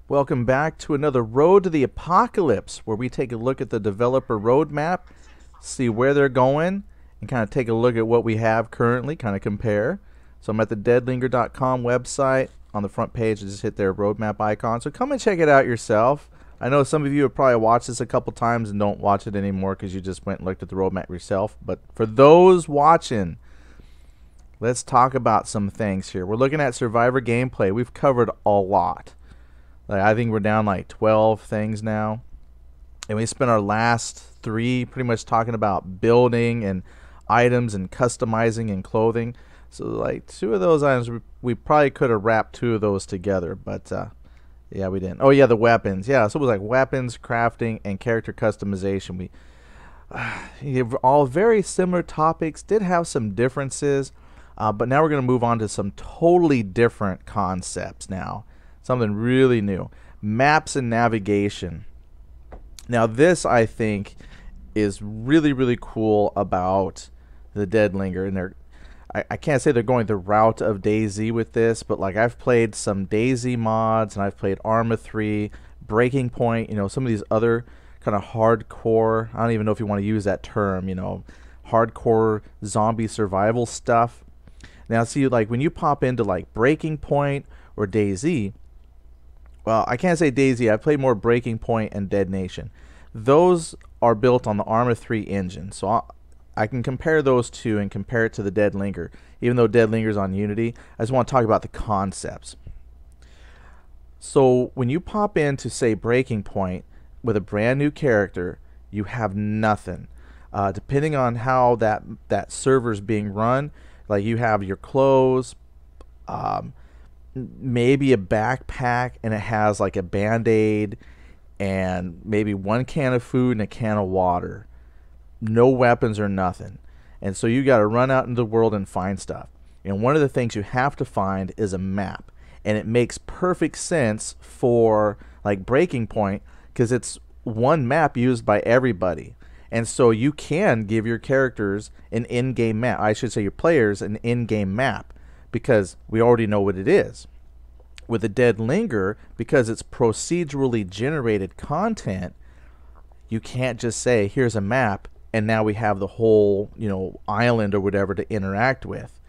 Welcome back to another Road to the Apocalypse, where we take a look at the developer roadmap, see where they're going, and kind of take a look at what we have currently, kind of compare. So I'm at the deadlinger.com website. On the front page, just hit their roadmap icon. So come and check it out yourself. I know some of you have probably watched this a couple times and don't watch it anymore because you just went and looked at the roadmap yourself. But for those watching, let's talk about some things here. We're looking at Survivor gameplay. We've covered a lot. I think we're down like 12 things now. And we spent our last 3 pretty much talking about building and items and customizing and clothing. So like 2 of those items, we probably could have wrapped 2 of those together. But yeah, we didn't. Oh yeah, the weapons. Yeah, so it was like weapons, crafting, and character customization. We all very similar topics, did have some differences. But now we're going to move on to some totally different concepts now. Something really new. Maps and navigation. Now this, I think, is really, really cool about the Deadlinger. And I can't say they're going the route of DayZ with this, but like I've played some DayZ mods, and I've played Arma 3, Breaking Point, some of these other kind of hardcore, I don't even know if you want to use that term, hardcore zombie survival stuff. Now see, like when you pop into like Breaking Point or DayZ, well, I can't say DayZ. I played more Breaking Point and Dead Nation. Those are built on the Arma 3 engine. So I can compare those two and compare it to the Deadlinger. Even though Deadlinger's on Unity, I just want to talk about the concepts. So when you pop into, say, Breaking Point with a brand new character, you have nothing. Depending on how that server's being run, like you have your clothes, maybe a backpack, and it has like a band-aid and maybe 1 can of food and a can of water. No weapons or nothing. And so you got to run out into the world and find stuff. And one of the things you have to find is a map. And it makes perfect sense for like Breaking Point because it's one map used by everybody. And so you can give your characters an in-game map. I should say your players an in-game map, because we already know what it is. With the Deadlinger, because it's procedurally generated content, you can't just say, here's a map, and now we have the whole, island or whatever to interact with.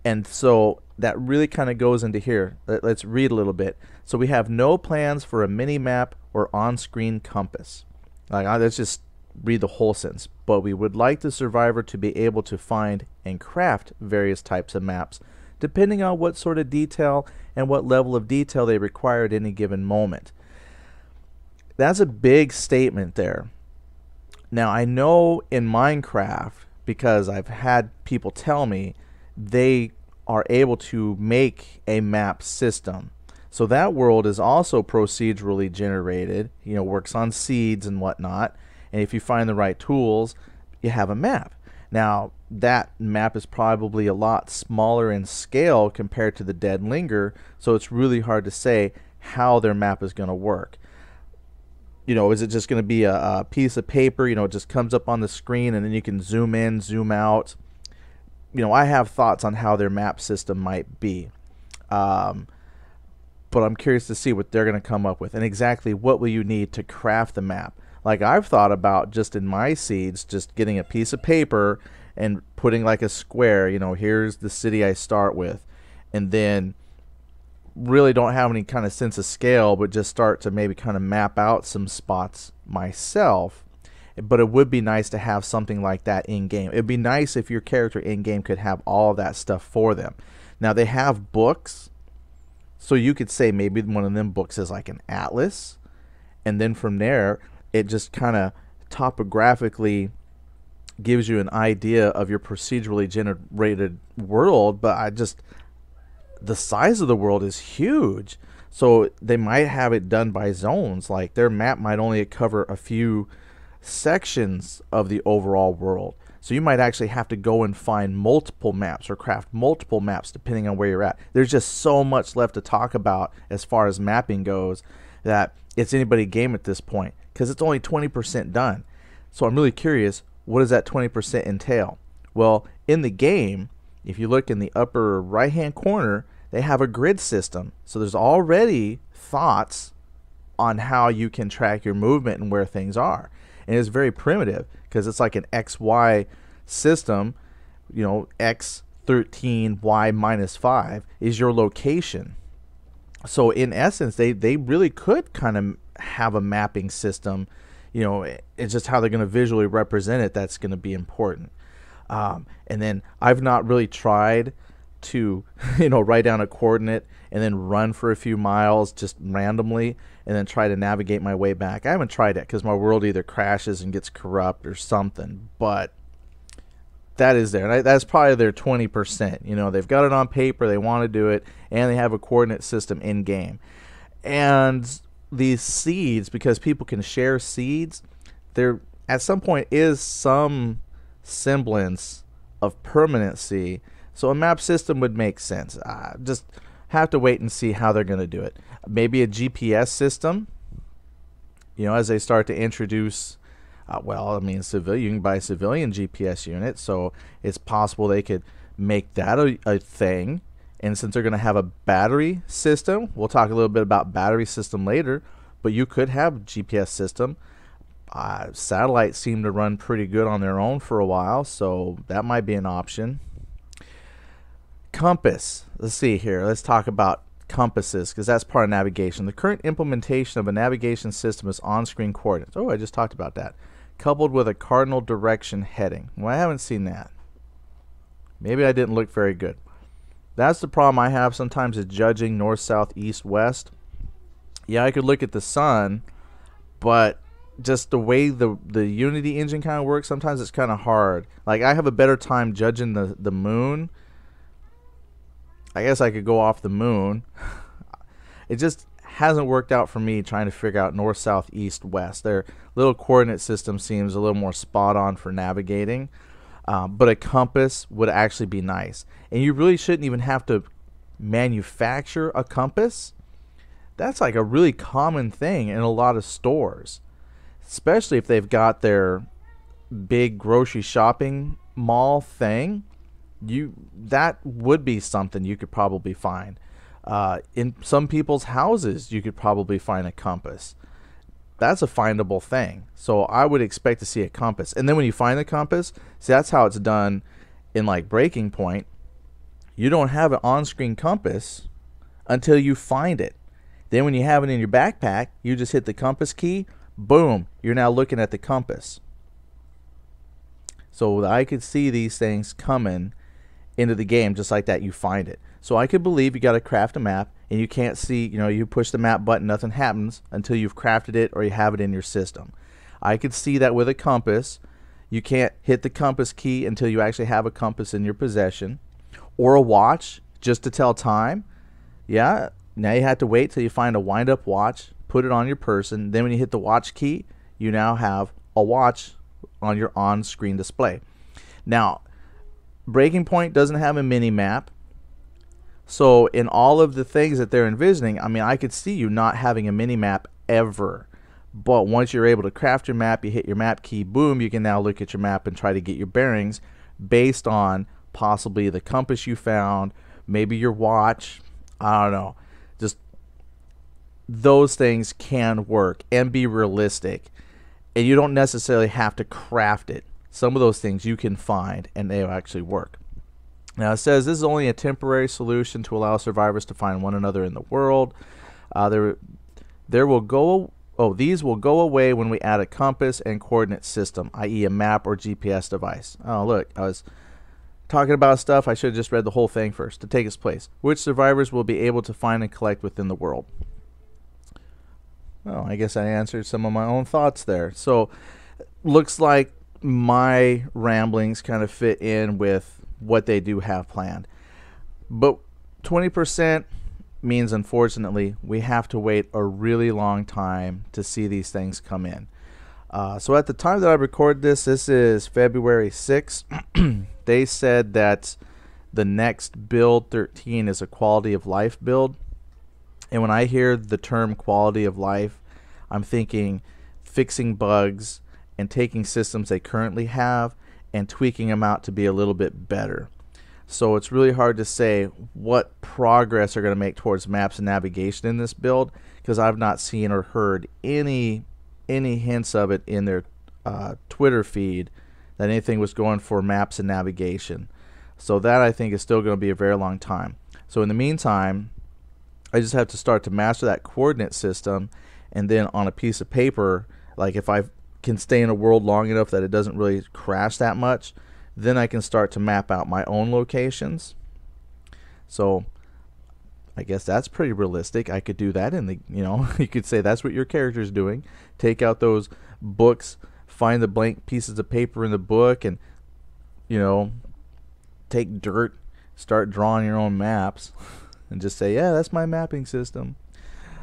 And so that really kind of goes into here. Let's read a little bit. So we have no plans for a mini-map or on-screen compass. Let's just read the whole sentence. But we would like the survivor to be able to find and craft various types of maps, depending on what sort of detail and what level of detail they require at any given moment. That's a big statement there. Now, I know in Minecraft, because I've had people tell me, they are able to make a map system. So that world is also procedurally generated, works on seeds and whatnot. And if you find the right tools, you have a map. Now, that map is probably a lot smaller in scale compared to the Deadlinger, so it's really hard to say how their map is going to work. Is it just going to be a piece of paper, it just comes up on the screen and then you can zoom in, zoom out? I have thoughts on how their map system might be. But I'm curious to see what they're going to come up with and exactly what will you need to craft the map. Like I've thought about just in my seeds, just getting a piece of paper and putting like a square, here's the city I start with. And then really don't have any kind of sense of scale, but just start to maybe kind of map out some spots myself. But it would be nice to have something like that in game. It'd be nice if your character in game could have all of that stuff for them. Now they have books, so you could say maybe one of them books is like an atlas, and then from there it just kind of topographically gives you an idea of your procedurally generated world. But the size of the world is huge, so they might have it done by zones. Like their map might only cover a few sections of the overall world, so you might actually have to go and find multiple maps or craft multiple maps depending on where you're at. There's just so much left to talk about as far as mapping goes that it's anybody game at this point, because it's only 20% done. So I'm really curious, what does that 20% entail? Well, in the game, if you look in the upper right hand corner, they have a grid system. So there's already thoughts on how you can track your movement and where things are. And it's very primitive because it's like an XY system. You know, X13, Y minus 5 is your location. So in essence, they really could kind of have a mapping system. You know, it's just how they're going to visually represent it that's going to be important. And then I've not really tried to, you know, write down a coordinate and then run for a few miles just randomly and then try to navigate my way back. I haven't tried it because my world either crashes and gets corrupt or something. But that is there. And that's probably their 20%. You know, they've got it on paper, they want to do it, and they have a coordinate system in game. And these seeds, because people can share seeds, there at some point is some semblance of permanency. So a map system would make sense. Just have to wait and see how they're going to do it. Maybe a GPS system, you know, as they start to introduce, well, I mean, you can buy a civilian GPS unit, so it's possible they could make that a thing. And since they're going to have a battery system, we'll talk a little bit about battery system later, but you could have a GPS system. Satellites seem to run pretty good on their own for a while, so that might be an option. Compass. Let's see here. Let's talk about compasses because that's part of navigation. The current implementation of a navigation system is on-screen coordinates. Oh, I just talked about that. Coupled with a cardinal direction heading. Well, I haven't seen that. Maybe I didn't look very good. That's the problem I have sometimes is judging north, south, east, west. Yeah, I could look at the sun, but just the way the Unity engine kind of works, sometimes it's kind of hard. Like, I have a better time judging the moon. I guess I could go off the moon. It just hasn't worked out for me trying to figure out north, south, east, west. Their little coordinate system seems a little more spot on for navigating. But a compass would actually be nice. And you really shouldn't even have to manufacture a compass. That's like a really common thing in a lot of stores, especially if they've got their big grocery shopping mall thing. That would be something you could probably find. In some people's houses, you could probably find a compass. That's a findable thing. So I would expect to see a compass. And then when you find the compass, see, that's how it's done in like Breaking Point. You don't have an on-screen compass until you find it. Then when you have it in your backpack, you just hit the compass key. Boom, you're now looking at the compass. So I could see these things coming into the game just like that. You find it. So I could believe you got to craft a map and you can't see, you know, you push the map button, nothing happens until you've crafted it or you have it in your system. I could see that with a compass. You can't hit the compass key until you actually have a compass in your possession. Or a watch just to tell time. Yeah, now you have to wait till you find a wind-up watch, put it on your person. Then when you hit the watch key, you now have a watch on your on-screen display. Now, Breaking Point doesn't have a mini-map. So in all of the things that they're envisioning, I mean, I could see you not having a mini-map ever. But once you're able to craft your map, you hit your map key, boom, you can now look at your map and try to get your bearings based on possibly the compass you found, maybe your watch, I don't know. Just those things can work and be realistic. And you don't necessarily have to craft it. Some of those things you can find and they'll actually work. Now it says this is only a temporary solution to allow survivors to find one another in the world. These will go away when we add a compass and coordinate system, i.e. a map or GPS device. Oh, look, I was talking about stuff. I should have just read the whole thing first. To take its place, which survivors will be able to find and collect within the world. Well, I guess I answered some of my own thoughts there. So, looks like my ramblings kind of fit in with what they do have planned. But 20% means, unfortunately, we have to wait a really long time to see these things come in. So at the time that I recorded this is February 6th. They said that the next build 13 is a quality of life build. And when I hear the term quality of life, I'm thinking fixing bugs and taking systems they currently have and tweaking them out to be a little bit better. So it's really hard to say what progress they're going to make towards maps and navigation in this build, because I've not seen or heard any hints of it in their Twitter feed that anything was going for maps and navigation. So that, I think, is still going to be a very long time. So in the meantime, I just have to start to master that coordinate system, and then on a piece of paper, like if I can stay in a world long enough that it doesn't really crash that much, then I can start to map out my own locations. So I guess that's pretty realistic. I could do that in the, you could say that's what your character's doing. Take out those books, find the blank pieces of paper in the book, and, take dirt, start drawing your own maps, and just say, yeah, that's my mapping system.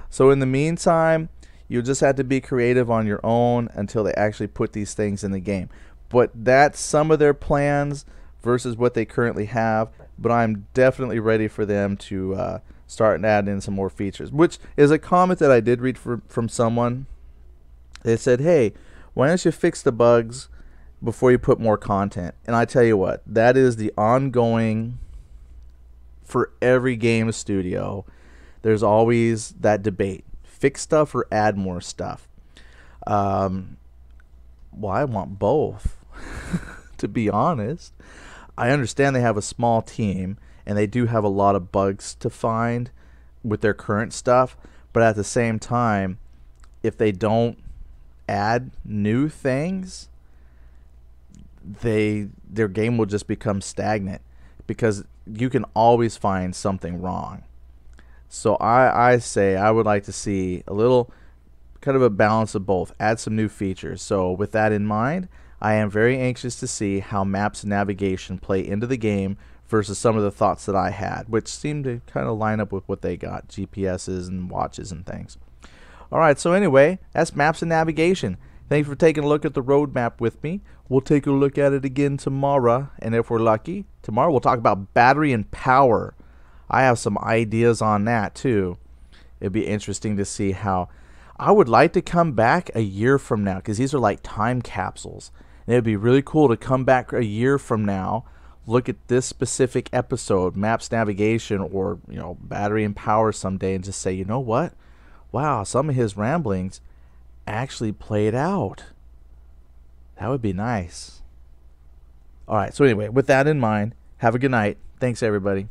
So in the meantime, you just have to be creative on your own until they actually put these things in the game. But that's some of their plans versus what they currently have. But I'm definitely ready for them to start adding in some more features, which is a comment that I did read from someone. They said, hey, why don't you fix the bugs before you put more content? And I tell you what, that is the ongoing, for every game studio, there's always that debate. Fix stuff or add more stuff. Well, I want both. To be honest, I understand they have a small team and they do have a lot of bugs to find with their current stuff, but at the same time, if they don't add new things, their game will just become stagnant, because you can always find something wrong. So I say I would like to see a little kind of a balance of both. Add some new features. So with that in mind, I am very anxious to see how maps and navigation play into the game versus some of the thoughts that I had, which seemed to kind of line up with what they got, GPSs and watches and things. Alright, so anyway, that's maps and navigation. Thanks for taking a look at the roadmap with me. We'll take a look at it again tomorrow, and if we're lucky, tomorrow we'll talk about battery and power. I have some ideas on that too. It'd be interesting to see how. I would like to come back a year from now, because these are like time capsules. And it'd be really cool to come back a year from now, look at this specific episode, maps, navigation, or battery and power someday, and just say, you know what? Wow, some of his ramblings actually played out. That would be nice. Alright, so anyway, with that in mind, have a good night. Thanks, everybody.